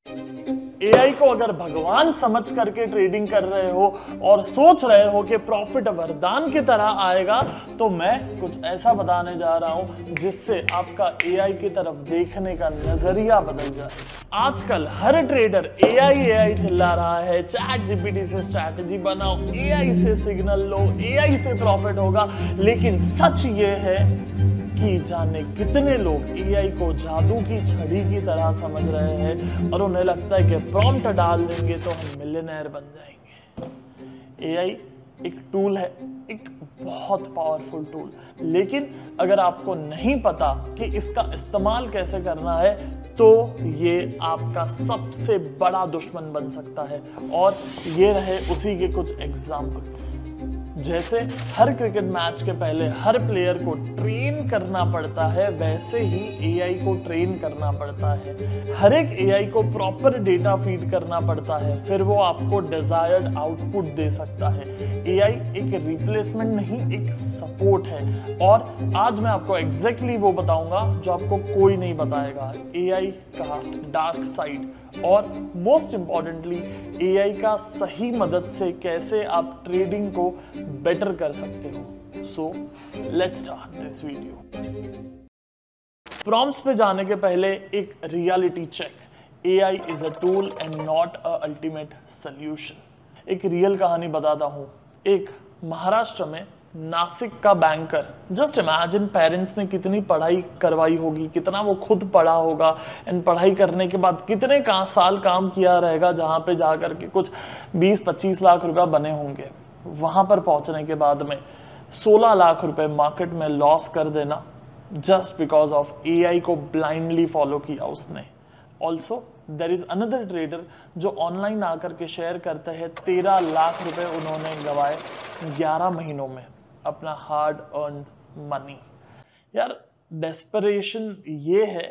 AI को अगर भगवान समझ करके ट्रेडिंग कर रहे हो और सोच रहे हो कि प्रॉफिट वरदान की तरह आएगा, तो मैं कुछ ऐसा बताने जा रहा हूं जिससे आपका एआई की तरफ देखने का नजरिया बदल जाए। आजकल हर ट्रेडर एआई चिल्ला रहा है, चैट जीपीटी से स्ट्रैटेजी बनाओ, एआई से सिग्नल लो, एआई से प्रॉफिट होगा। लेकिन सच ये है कि जाने कितने लोग एआई को जादू की छड़ी की तरह समझ रहे हैं और उन्हें लगता है कि प्रॉम्प्ट डाल देंगे तो हम मिलियनेयर बन जाएंगे। एआई एक टूल है, एक बहुत पावरफुल टूल, लेकिन अगर आपको नहीं पता कि इसका इस्तेमाल कैसे करना है तो ये आपका सबसे बड़ा दुश्मन बन सकता है। और ये रहे उसी के कुछ एग्जाम्पल्स। जैसे हर क्रिकेट मैच के पहले हर प्लेयर को ट्रेन करना पड़ता है, वैसे ही एआई को ट्रेन करना पड़ता है। हर एक एआई को प्रॉपर डेटा फीड करना पड़ता है, फिर वो आपको डिजायर्ड आउटपुट दे सकता है। एआई एक रिप्लेसमेंट नहीं, एक सपोर्ट है। और आज मैं आपको एग्जैक्टली वो बताऊंगा जो आपको कोई नहीं बताएगा, एआई का डार्क साइड, और मोस्ट इंपॉर्टेंटली एआई का सही मदद से कैसे आप ट्रेडिंग को बेटर कर सकते हो। So let's start this video. Prompts पे जाने के पहले एक reality check. AI is a tool and not a ultimate solution. एक रियल कहानी बताता हूं। एक महाराष्ट्र में नासिक का बैंकर, जस्ट इमेजिन पेरेंट्स ने कितनी पढ़ाई करवाई होगी, कितना वो खुद पढ़ा होगा, एंड पढ़ाई करने के बाद कितने साल काम किया रहेगा, जहां पे जाकर के कुछ 20-25 लाख रुपया बने होंगे। वहां पर पहुंचने के बाद में 16 लाख रुपए मार्केट में लॉस कर देना जस्ट बिकॉज ऑफ एआई को ब्लाइंडली फॉलो किया उसने। Also there is another trader जो ऑनलाइन आकर के शेयर करते हैं 13 लाख रुपए उन्होंने गंवाए 11 महीनों में, अपना हार्ड अर्न मनी। यार डेस्परेशन ये है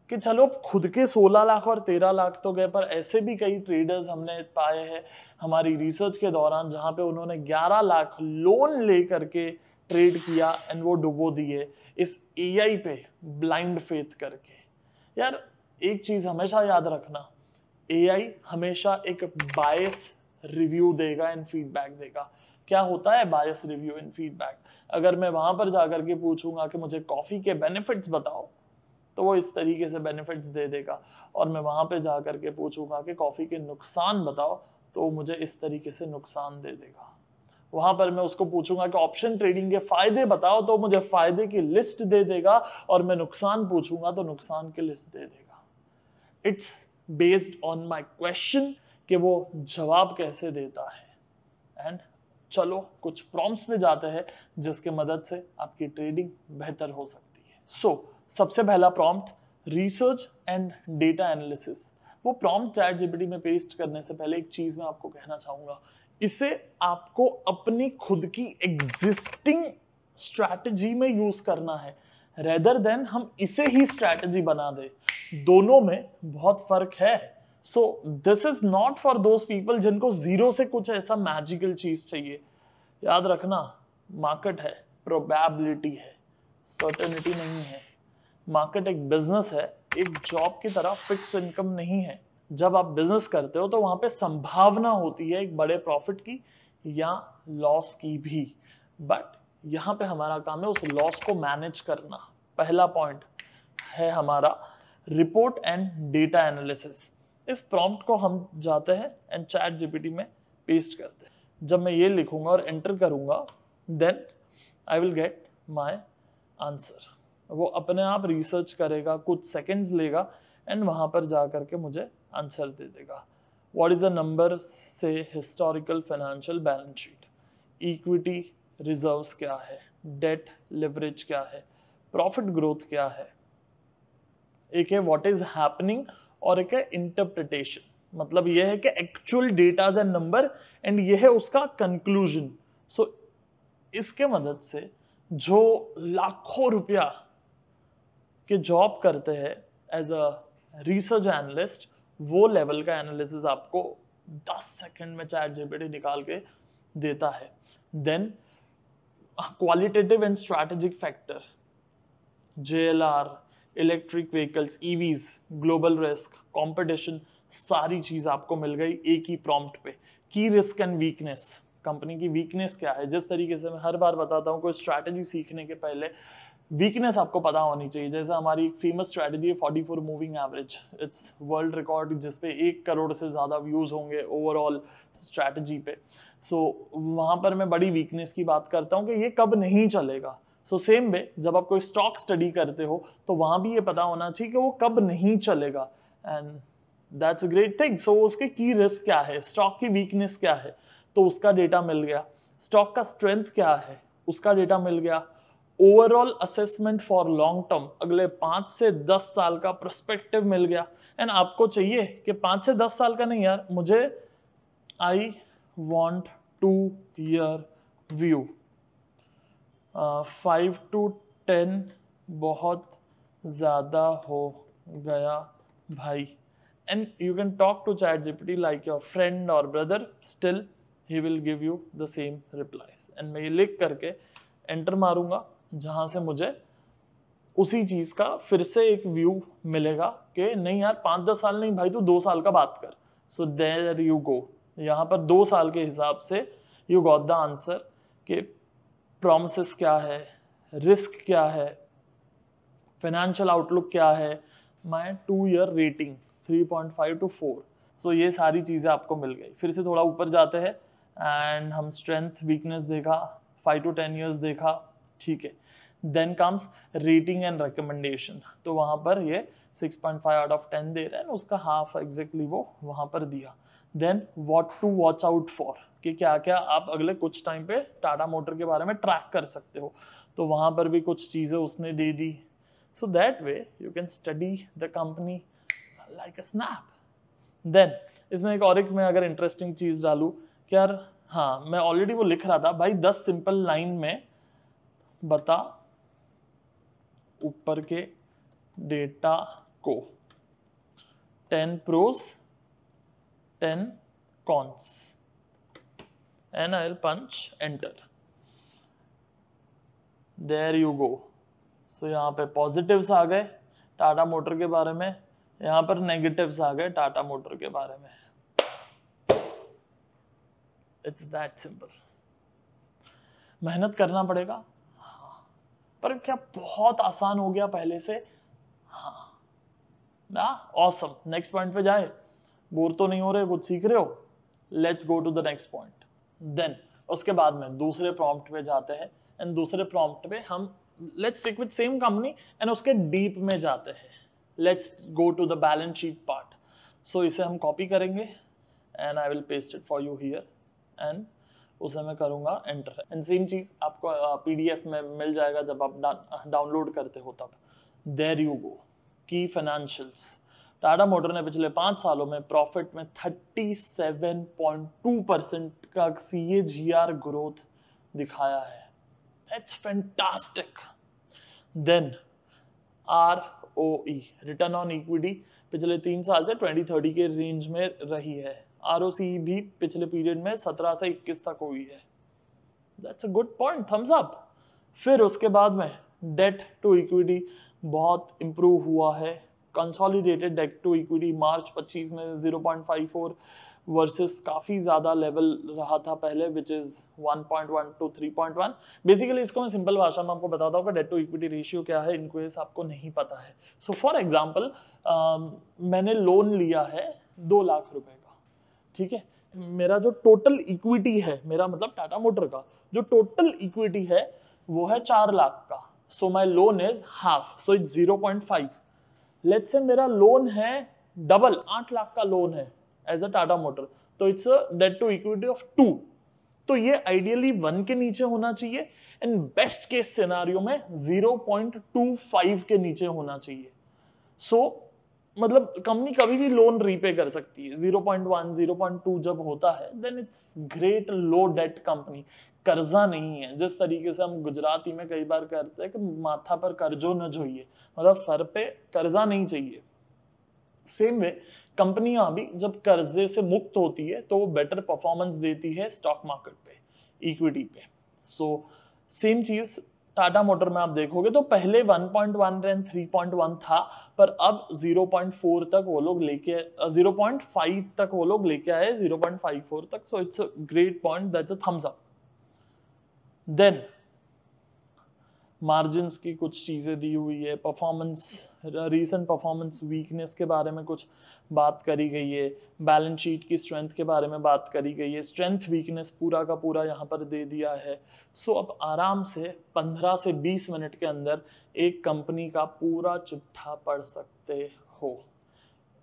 कि चलो खुद के 16 लाख और 13 लाख तो गए, पर ऐसे भी कई ट्रेडर्स हमने पाए हैं हमारी रिसर्च के दौरान जहां पे उन्होंने 11 लाख लोन लेकर के ट्रेड किया एंड वो डुबो दिए इस एआई पे ब्लाइंड फेथ करके। यार एक चीज हमेशा याद रखना, एआई हमेशा एक बायस रिव्यू देगा एंड फीडबैक देगा। क्या होता है बायस रिव्यू एंड फीडबैक? अगर मैं वहां पर जाकर के पूछूंगा कि मुझे कॉफी के बेनिफिट्स बताओ, तो वो इस तरीके से बेनिफिट्स दे देगा। और मैं वहां पे जाकर के पूछूंगा कि कॉफी के नुकसान बताओ, तो मुझे इस तरीके से नुकसान दे देगा। वहां पर मैं उसको पूछूंगा कि ऑप्शन ट्रेडिंग के फायदे बताओ, तो मुझे फायदे की लिस्ट दे देगा। और मैं नुकसान पूछूंगा तो नुकसान की लिस्ट दे देगा। It's based on my question कि वो जवाब कैसे देता है। एंड चलो कुछ प्रॉम्प्ट्स में जाते हैं जिसके मदद से आपकी ट्रेडिंग बेहतर हो सकती है। सबसे पहला prompt, research and data analysis. वो प्रॉम्प्ट चैट जीपीटी में पेस्ट करने से पहले एक चीज मैं आपको कहना चाहूंगा, इसे आपको अपनी खुद की एग्जिस्टिंग स्ट्रैटेजी में यूज करना है, रेदर देन हम इसे ही स्ट्रैटेजी बना दे। दोनों में बहुत फर्क है। So this is not for those people जिनको जीरो से कुछ ऐसा मैजिकल चीज चाहिए। याद रखना, मार्केट है, प्रोबेबिलिटी है, सर्टेनिटी नहीं है। मार्केट एक बिजनेस है, एक जॉब की तरह फिक्स इनकम नहीं है। जब आप बिजनेस करते हो तो वहां पे संभावना होती है एक बड़े प्रॉफिट की या लॉस की भी, बट यहां पे हमारा काम है उस लॉस को मैनेज करना। पहला पॉइंट है हमारा रिपोर्ट एंड डेटा एनालिसिस। इस प्रॉम्प्ट को हम जाते हैं एंड चैट जीपीटी में पेस्ट करते हैं। जब मैं ये लिखूंगा और एंटर करूंगा, then I will get my answer. वो अपने आप रिसर्च करेगा, कुछ सेकंड्स लेगा एंड वहां पर जा करके मुझे आंसर दे देगा। व्हाट इज द नंबर से historical financial balance sheet, equity reserves क्या है, डेट लिवरेज क्या है, प्रॉफिट ग्रोथ क्या है। एक है व्हाट इज हैपनिंग और एक है इंटरप्रिटेशन। मतलब यह है कि actual datas and number, and ये है उसका कंक्लूजन। सो इसके मदद से जो लाखों रुपया के जॉब करते हैं एज अ रिसर्च एनालिस्ट, वो लेवल का एनालिसिस आपको 10 सेकंड में चैट जीपीटी निकाल के देता है। Then qualitative and strategic factor, JLR, electric vehicles, EVs, global risk, competition, सारी चीज आपको मिल गई एक ही प्रॉम्प्ट पे। की रिस्क एंड वीकनेस, कंपनी की वीकनेस क्या है, जिस तरीके से मैं हर बार बताता हूँ कोई स्ट्रैटेजी सीखने के पहले वीकनेस आपको पता होनी चाहिए। जैसे हमारी एक फेमस स्ट्रैटेजी है 44 moving average, it's world record जिसपे 1 करोड़ से ज्यादा व्यूज होंगे ओवरऑल स्ट्रैटेजी पे। सो वहां पर मैं बड़ी वीकनेस की बात करता हूँ कि ये कब नहीं चलेगा। सो सेम वे जब आप कोई स्टॉक स्टडी करते हो तो वहां भी ये पता होना चाहिए कि वो कब नहीं चलेगा, and that's a great thing. So उसके की रिस्क क्या है, स्टॉक की वीकनेस क्या है, तो उसका डेटा मिल गया। स्टॉक का स्ट्रेंथ क्या है, उसका डेटा मिल गया। Overall assessment for long term, अगले 5 से 10 साल का पर्सपेक्टिव मिल गया। एंड आपको चाहिए कि 5 से 10 साल का नहीं यार, मुझे I want 2 year view. 5 to 10 बहुत ज्यादा हो गया भाई। And you can talk to ChatGPT like your friend और brother, still he will give you the same replies. एंड मैं ये लिख करके एंटर मारूंगा जहां से मुझे उसी चीज का फिर से एक व्यू मिलेगा कि नहीं यार 5-10 साल नहीं भाई, तू 2 साल का बात कर। सो देयर यू गो, यहाँ पर 2 साल के हिसाब से यू गॉट द आंसर कि प्रॉमिसेस क्या है, रिस्क क्या है, फाइनेंशियल आउटलुक क्या है, माय 2 ईयर रेटिंग 3.5 to 4। सो ये सारी चीजें आपको मिल गई। फिर से थोड़ा ऊपर जाते हैं एंड हम स्ट्रेंथ वीकनेस देखा, 5 to 10 ईयर्स देखा, ठीक है। Then comes rating and recommendation, तो वहां पर ये 6.5 आउट ऑफ 10 दे रहे हैं, उसका हाफ एग्जैक्टली वो वहां पर दिया। Then what to watch out for, कि क्या क्या आप अगले कुछ टाइम पे टाटा मोटर के बारे में ट्रैक कर सकते हो, तो वहां पर भी कुछ चीजें उसने दे दी। So that way you can study the company like a snap. Then इसमें एक मैं अगर इंटरेस्टिंग चीज डालू कि यार हाँ, मैं ऑलरेडी वो लिख रहा था भाई 10 सिंपल लाइन में बता ऊपर के डेटा को, 10 pros 10 cons, and I'll punch enter. There you go. So यहाँ पे पॉजिटिव्स आ गए टाटा मोटर के बारे में, यहाँ पर नेगेटिव्स आ गए टाटा मोटर के बारे में। It's that simple. मेहनत करना पड़ेगा हाँ, पर क्या बहुत आसान हो गया पहले से? हाँ ना, ऑसम। नेक्स्ट पॉइंट पे जाए, बोर तो नहीं हो रहे, कुछ सीख रहे हो? Let's go to the next point. Then उसके बाद में दूसरे प्रॉम्प्ट पे जाते हैं, एंड दूसरे प्रॉम्प्ट पे हम let's stick with same company and उसके डीप में जाते हैं। Let's go to the balance sheet part. So इसे हम कॉपी करेंगे and I will paste it for you here, and उसे मैं करूंगा एंटर। एंड सेम चीज आपको PDF में मिल जाएगा जब आप डाउनलोड करते हो तब। देयर यू गो, की फाइनेंशियल्स। टाटा मोटर ने पिछले 5 सालों में प्रॉफिट में 37.2% का CAGR ग्रोथ दिखाया है। That's fantastic. Then ROE, return on equity, पिछले 3 साल से 20-30 के रेंज में रही है। ROCE भी पिछले पीरियड में 17 से 21 तक हुई है। That's a good point, thumbs up. फिर उसके बाद में डेट टू इक्विटी बहुत इंप्रूव हुआ है। Consolidated debt to equity March 25 में 0.54 वर्सेस काफी ज्यादा लेवल रहा था पहले, विच इज 1.1 to 3.1। बेसिकली इसको मैं सिंपल भाषा में आपको बताता हूँ कि डेट टू इक्विटी रेशियो क्या है, इनको आपको नहीं पता है। सो फॉर एग्जांपल मैंने लोन लिया है 2 लाख रुपए का, ठीक है। मेरा जो टोटल इक्विटी है, मेरा मतलब टाटा मोटर का जो टोटल इक्विटी है वो है 4 लाख का। So my loan is half, so it's 0.5। Let's say मेरा लोन है डबल, 8 लाख का लोन है एज अ टाटा मोटर, तो it's a debt to equity of 2। तो ये आइडियली 1 के नीचे होना चाहिए, एंड बेस्ट केस सिनेरियो में 0.25 के नीचे होना चाहिए। सो मतलब कंपनी कभी भी लोन रीपे कर सकती है। 0.1 0.2 जब होता है then it's great low debt company, कर्जा नहीं है। जिस तरीके से हम गुजराती में कई बार कहते हैं कि माथा पर कर्जो न जोइए, मतलब सर पे कर्जा नहीं चाहिए। सेम वे कंपनियां भी जब कर्जे से मुक्त होती है तो वो बेटर परफॉर्मेंस देती है स्टॉक मार्केट पे, इक्विटी पे। सो सेम चीज टाटा मोटर में आप देखोगे तो पहले 1.1 एंड 3.1 था, पर अब 0.4 तक वो लोग लेके 0.5 तक वो लोग लेके आए, 0.54 तक. So it's a great point, that's a thumbs up. Then margins की कुछ चीजें दी हुई है, परफॉर्मेंस, रीसेंट परफॉर्मेंस वीकनेस के बारे में कुछ बात करी गई है, बैलेंस शीट की स्ट्रेंथ के बारे में बात करी गई है, स्ट्रेंथ वीकनेस पूरा का पूरा यहाँ पर दे दिया है. सो अब आराम से 15 से 20 मिनट के अंदर एक कंपनी का पूरा चिट्ठा पढ़ सकते हो.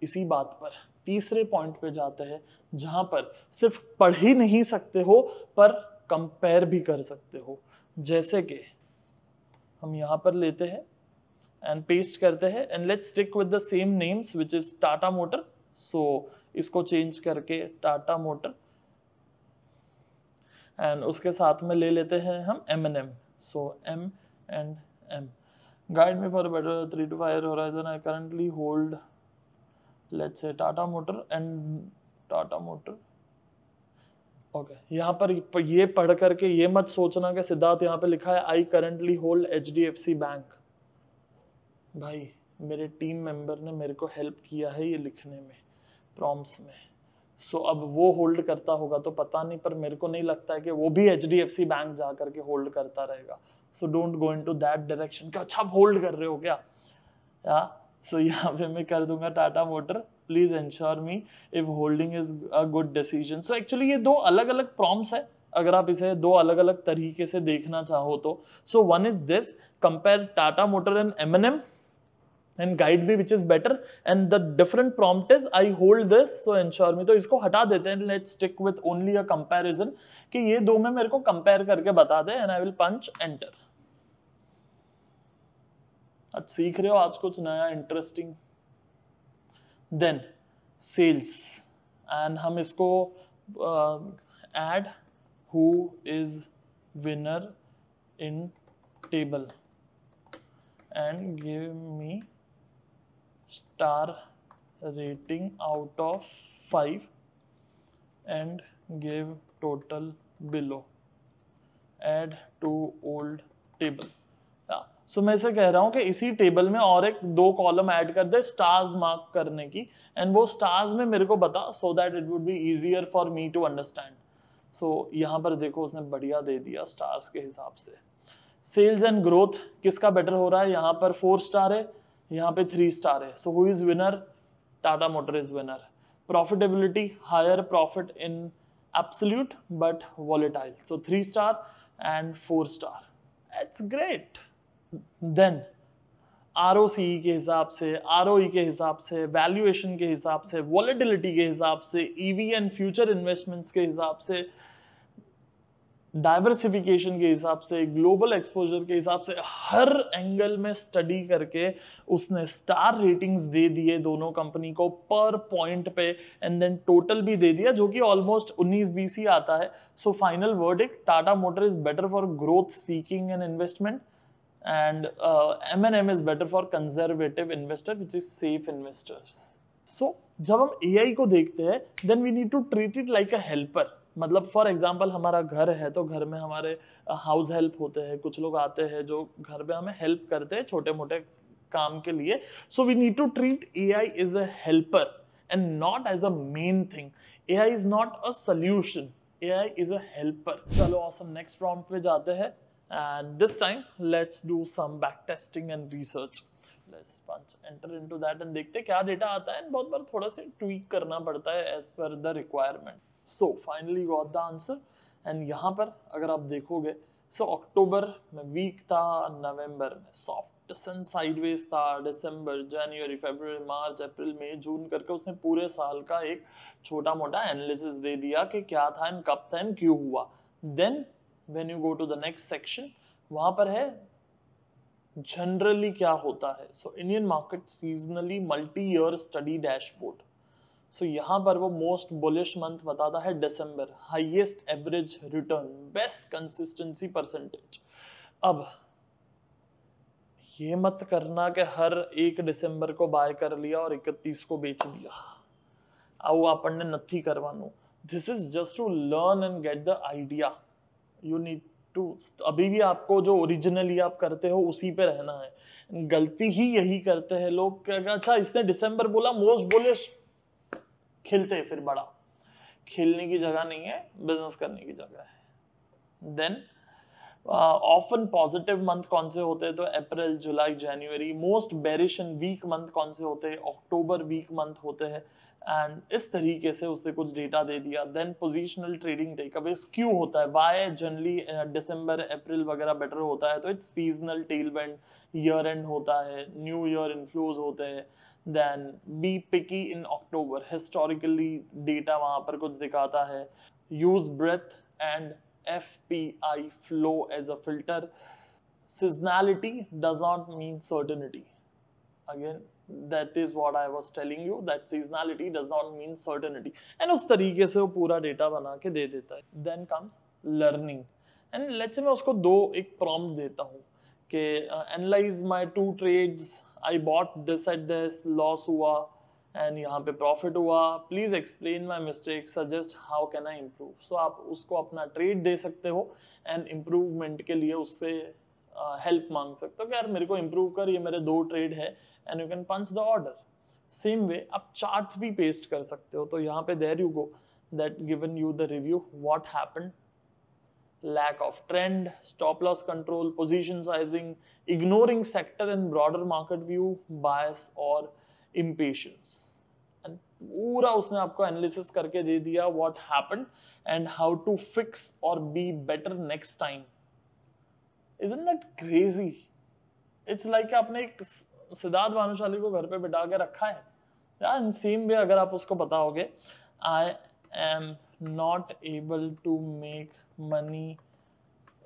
इसी बात पर तीसरे पॉइंट पे जाते हैं, जहां पर सिर्फ पढ़ ही नहीं सकते हो पर कंपेयर भी कर सकते हो. जैसे कि हम यहां पर लेते हैं एंड पेस्ट करते हैं and let's stick with the same names which is Tata motor. So इसको चेंज करके टाटा मोटर एंड उसके साथ में ले लेते हैं हम M&M. So M&M. Guide me for better 3 to 5 year horizon. I currently hold, let's say, Tata Motor and Tata Motor. Okay, यहाँ पर ये पढ़ करके ये मत सोचना कि सिद्धार्थ यहाँ पे लिखा है I currently hold HDFC bank. भाई मेरे टीम मेंबर ने मेरे को हेल्प किया है ये लिखने में, प्रॉम्प्ट्स में. सो अब वो होल्ड करता होगा तो पता नहीं, पर मेरे को नहीं लगता है कि वो भी HDFC बैंक जा करके होल्ड करता रहेगा. So don't go into that direction कि अच्छा आप होल्ड कर रहे हो क्या. सो यहाँ पे मैं कर दूंगा Tata motor, please ensure me if holding is a good decision. So actually ये दो अलग अलग प्रॉम्प्ट्स है, अगर आप इसे दो अलग अलग तरीके से देखना चाहो तो. So one is this, compare Tata motor and M&M and guide me which is better, and the different prompt is I hold this so ensure me. तो इसको हटा देते हैं, let's stick with only a comparison कि ये दो में मेरे को कंपेयर करके बता दे and I will punch enter. आज सीख रहे हो आज कुछ नया इंटरेस्टिंग. देन सेल्स एंड हम इसको add who is winner in table and give me star rating out of 5 and give total below. Add to old table. सो मैं इसे कह रहा हूं कि इसी टेबल में और एक दो कॉलम ऐड कर दे स्टार्स मार्क करने की, एंड वो स्टार्स में मेरे को बता, so that it would be easier for me to understand. So यहाँ पर देखो उसने बढ़िया दे दिया स्टार्स के हिसाब से. सेल्स एंड ग्रोथ किसका बेटर हो रहा है, यहाँ पर 4 स्टार है, यहाँ पे 3 स्टार है. So who is winner, Tata motor is winner. Profitability, higher profit in absolute but volatile. So 3 star and 4 star. It's great. Then ROCE के हिसाब से, ROE के हिसाब से, वैल्यूएशन के हिसाब से, वॉलेटिलिटी के हिसाब से, EV एंड फ्यूचर इन्वेस्टमेंट्स के हिसाब से, डाइवर्सिफिकेशन के हिसाब से, ग्लोबल एक्सपोजर के हिसाब से, हर एंगल में स्टडी करके उसने स्टार रेटिंग्स दे दिए दोनों कंपनी को पर पॉइंट पे, एंड देन टोटल भी दे दिया जो कि ऑलमोस्ट 19-20 ही आता है. So final verdict, Tata motor is better for growth seeking and investment and M&M is better for conservative investor which is safe investors. So जब हम AI को देखते हैं then we need to treat it like a helper. मतलब for example हमारा घर है तो घर में हमारे हाउस हेल्प होते हैं, कुछ लोग आते हैं जो घर में हमें हेल्प करते हैं छोटे मोटे काम के लिए. So we need to treat AI is a helper and not as a main thing. AI is not a solution, AI is a helper. चलो ऑसम, नेक्स्ट प्रॉम्प्ट पे जाते हैं. And this time let's do some back testing and research. Let's punch enter into that and देखते क्या data आता है. बहुत बार थोड़ा सा ट्वीक करना पड़ता है as per the requirement. So finally got the answer. And यहाँ पर अगर आप देखोगे so अक्टूबर में वीक था, नवंबर में सॉफ्ट सन साइडवेज था, दिसंबर, जनवरी, फरवरी, मार्च, अप्रैल, मई, जून करके उसने पूरे साल का एक छोटा मोटा एनालिसिस दे दिया कि क्या था एंड कब था एंड क्यों हुआ. Then when you go to the next section, वहां पर है जनरली क्या होता है. So Indian market seasonally multi year study dashboard. So यहाँ पर वो मोस्ट बुलिश मंथ बताता है December, highest average return, best consistency percentage. अब ये मत करना कि हर 1 दिसंबर को बाय कर लिया और 31 को बेच दिया. आओ આપણને નથી કરવાનું. This is just to learn and get the idea. You need to अभी भी आपको जो ओरिजिनली आप करते हो उसी पे रहना है। गलती ही यही करते हैं लोग कि अच्छा इसने दिसंबर बोला, मोस्ट बुलिश, खिलते फिर बड़ा। खेलने की जगह नहीं है, बिजनेस करने की जगह है। देन ऑफन पॉजिटिव मंथ कौन से होते हैं? तो अप्रैल, जुलाई, जनवरी। Most bearish and weak month कौन से होते हैं? अक्टूबर वीक मंथ होते हैं। एंड इस तरीके से उसने कुछ डेटा दे दिया। देन पोजिशनल ट्रेडिंग टेकअवे क्यों होता है, वाई जनरली दिसंबर अप्रैल वगैरह बेटर होता है? तो it's seasonal tailwind, year end होता है, न्यू ईयर इन्फ्लूज होते हैं। Then be picky in October, historically data वहां पर कुछ दिखाता है। Use breadth and FPI, flow, as a filter. Seasonality does not mean certainty. Again, that is what I was telling you, that seasonality does not mean certainty. And उस तरीके से वो पूरा डेटा बना के दे देता है. Then comes learning. And let's say मैं उसको एक prompt देता हूँ कि analyze my 2 trades, I bought this at this, loss हुआ एंड यहाँ पे प्रॉफिट हुआ, please explain my mistake, suggest how can I improve. So आप उसको अपना ट्रेड दे सकते हो एंड इम्प्रूवमेंट के लिए उससे हेल्प मांग सकते हो कि यार मेरे को इम्प्रूव कर, ये मेरे 2 ट्रेड है, and you can punch the order. Same way आप चार्ट्स भी पेस्ट कर सकते हो। तो यहाँ पे there you go, that given you the review, what happened, lack of trend, stop loss control, position sizing, ignoring sector and broader market view, bias or impatience. And पूरा उसने आपको एनालिसिस करके दे दिया what happened and how to fix or be better next time. Isn't that crazy? It's like आपने एक सिद्धार्थ भानुशाली को घर पे बिठा के रखा है यार। इन सेम वे अगर आप उसको बताओगे I am not able to make money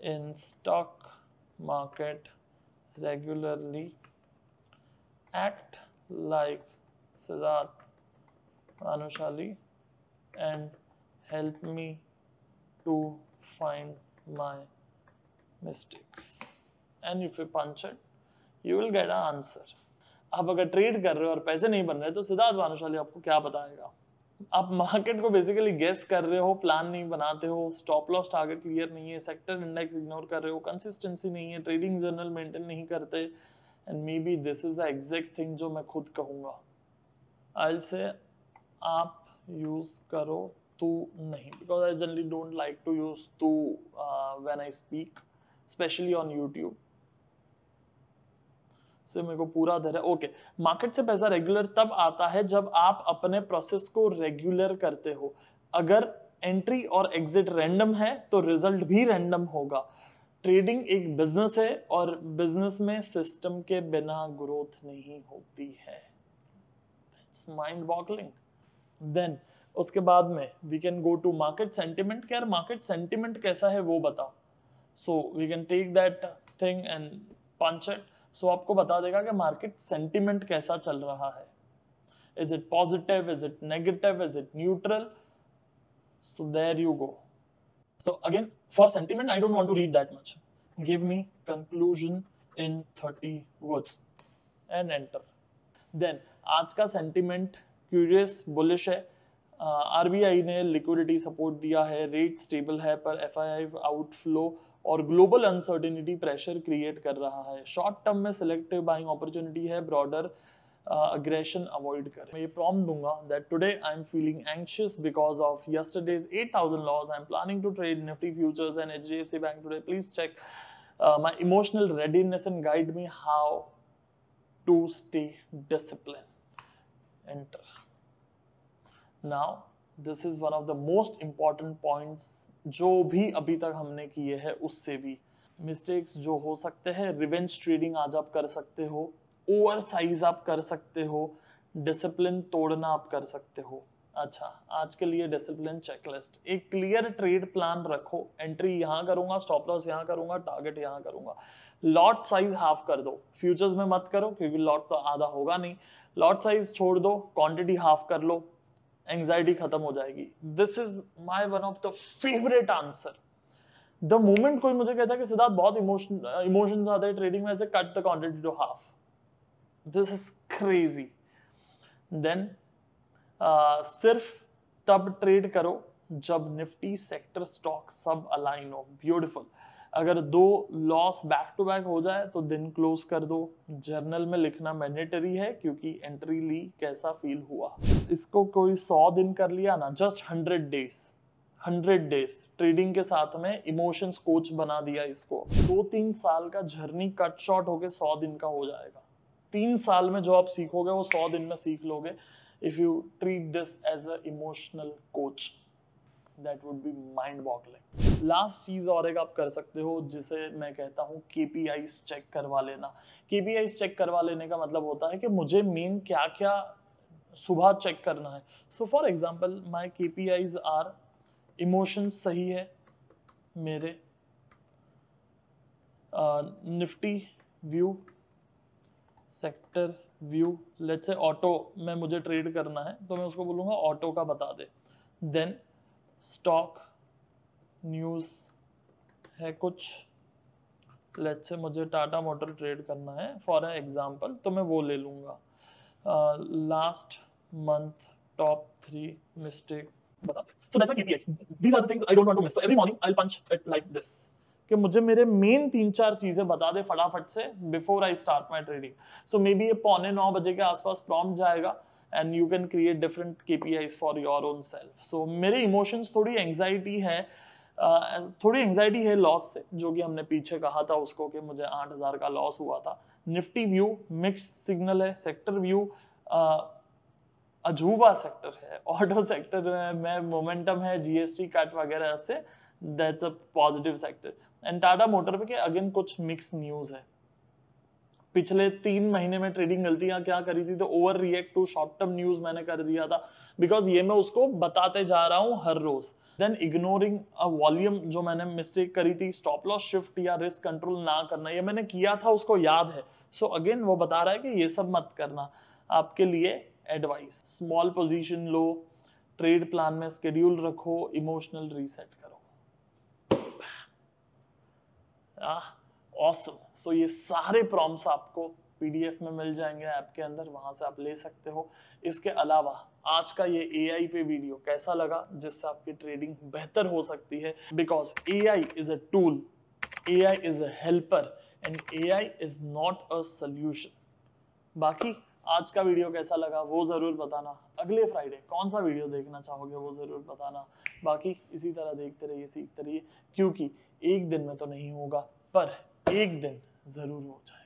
in stock market regularly, act like Siddharth Bhanushali and help me to find my mistakes, and if you punch it you will get an answer. आप अगर trade कर रहे हो और पैसे नहीं बन रहे तो सिद्धार्थ भानुशाली आपको क्या बताएगा? आप मार्केट को बेसिकली गेस कर रहे हो, प्लान नहीं बनाते हो, स्टॉप लॉस टारगेट क्लियर नहीं है, सेक्टर इंडेक्स इग्नोर कर रहे हो, कंसिस्टेंसी नहीं है, ट्रेडिंग जर्नल मेंटेन नहीं करते, and may be this is the exact thing जो मैं खुद कहूंगा। आई से आप यूज करो, तू नहीं, because I generally don't like to use तू when I speak, specially on YouTube. से मेरे को पूरा धैर्य। ओके, मार्केट से पैसा रेगुलर तब आता है जब आप अपने प्रोसेस को रेगुलर करते हो। अगर एंट्री और एग्जिट रैंडम है तो रिजल्ट भी रैंडम होगा। ट्रेडिंग एक बिजनेस है और बिजनेस में सिस्टम के बिना ग्रोथ नहीं होती है। It's mind boggling. देन उसके बाद में we can go to market sentiment. क्या मार्केट सेंटिमेंट कैसा है वो बताओ। So we can take that thing and punch it. So आपको बता देगा कि मार्केट सेंटिमेंट कैसा चल रहा है। Is it positive, is it negative, is it neutral? So there you go. So again for sentiment I don't want to read that much, give me conclusion in 30 words and enter. Then आज का sentiment curious bullish है। RBI ने liquidity support दिया है, rate stable है, पर FII outflow और global uncertainty pressure create कर रहा है। शॉर्ट टर्म में सिलेक्टिव बाइंग अपॉर्चुनिटी है, ब्रॉडर अग्रेशन अवॉइड करें। मैं ये प्रॉम्प्ट दूंगा that today I am feeling anxious because of yesterday's 8000 loss. I am planning to trade Nifty futures and HDFC bank today. Please check my emotional readiness and guide me how to stay discipline. Enter. Now, this is one of the most important points जो भी अभी तक हमने किए हैं उससे भी mistakes जो हो सकते हैं। रिवेंज ट्रेडिंग आज आप कर सकते हो, ओवर साइज आप कर सकते हो, डिसिप्लिन तोड़ना आप कर सकते हो। अच्छा, आज के लिए डिसिप्लिन चेकलिस्ट, एक क्लियर ट्रेड प्लान रखो। एंट्री यहाँ करूंगा, स्टॉप लॉस यहाँ करूंगा, टारगेट यहाँ करूंगा। लॉट साइज हाफ कर दो, फ्यूचर्स में मत करो क्योंकि लॉट तो आधा होगा नहीं। लॉट साइज छोड़ दो, क्वांटिटी हाफ कर लो, एंजाइटी खत्म हो जाएगी। This is my one of the favourite answer. The moment कोई मुझे कहता है कि सिद्धार्थ बहुत इमोशंस आते हैं ट्रेडिंग में, say cut the quantity to half. This is crazy. Then सिर्फ तब ट्रेड करो जब निफ्टी सेक्टर स्टॉक सब अलाइन हो। ब्यूटिफुल। अगर 2 लॉस बैक टू बैक हो जाए तो दिन क्लोज कर दो। जर्नल में लिखना मैंडेटरी है क्योंकि एंट्री ली कैसा फील हुआ। इसको कोई 100 दिन कर लिया ना, जस्ट 100 डेज ट्रेडिंग के साथ में इमोशंस कोच बना दिया इसको, 2-3 साल का जर्नी कट शॉर्ट होके 100 दिन का हो जाएगा। 3 साल में जो आप सीखोगे वो 100 दिन में सीख लोगे, if you treat this as a emotional coach. That would be mind boggling. Last चीज और एक आप कर सकते हो जिसे मैं कहता हूँ KPIs चेक करवा लेना। KPIs चेक करवा लेने का मतलब होता है कि मुझे मेन क्या क्या सुबह चेक करना है। So for example my KPIs are, emotions सही है मेरे, Nifty view, sector view, let's say auto में मुझे ट्रेड करना है तो मैं उसको बोलूंगा ऑटो का बता दे। देन स्टॉक न्यूज है कुछ, लेट्स से मुझे टाटा मोटर ट्रेड करना है फॉर एग्जांपल, तो मैं वो ले लूंगा। लास्ट मंथ टॉप 3 मिस्टेक बता दे। So that's my KPI। These are the things I don't want to miss. So every morning I will punch it like this कि मुझे मेरे मेन 3-4 चीजें बता दे फटाफट से before I start my trading. So maybe ये 8:45 बजे के आसपास प्रॉम्प्ट जाएगा and you can create different KPIs for your own self. So मेरे इमोशंस थोड़ी एंग्जाइटी है लॉस से, जो कि हमने पीछे कहा था उसको कि मुझे 8,000 का लॉस हुआ था। निफ्टी व्यू मिक्स्ड सिग्नल है, सेक्टर व्यू अजूबा सेक्टर है, ऑटो सेक्टर में मोमेंटम है, GST कट वगैरह से, that's a positive sector. And Tata motor पे अगेन कुछ मिक्स न्यूज है। पिछले 3 महीने में ट्रेडिंग गलतियां क्या करी थी, तो over react to short term news मैंने कर दिया था, बिकॉज ये मैं उसको बताते जा रहा हूं हर रोज। देन इग्नोरिंग अ वॉल्यूम, जो मैंने मिस्टेक करी थी, स्टॉप लॉस शिफ्ट या रिस्क कंट्रोल ना करना, ये मैंने किया था, उसको याद है। सो अगेन वो बता रहा है कि ये सब मत करना, आपके लिए एडवाइस। स्मॉल पोजीशन लो, ट्रेड प्लान में शेड्यूल रखो, इमोशनल रीसेट करो। ऑसम। सो ये सारे प्रॉम्प्ट्स आपको PDF में मिल जाएंगे ऐप के अंदर, वहां से आप ले सकते हो। इसके अलावा आज का ये AI पे वीडियो कैसा लगा, जिससे आपकी ट्रेडिंग बेहतर हो सकती है, because AI is a tool, AI is a helper and AI is not a solution. बाकी आज का वीडियो कैसा लगा वो जरूर बताना। अगले फ्राइडे कौन सा वीडियो देखना चाहोगे वो जरूर बताना। बाकी इसी तरह देखते रहिए, सीखते रहिए, क्योंकि एक दिन में तो नहीं होगा पर एक दिन जरूर हो जाए।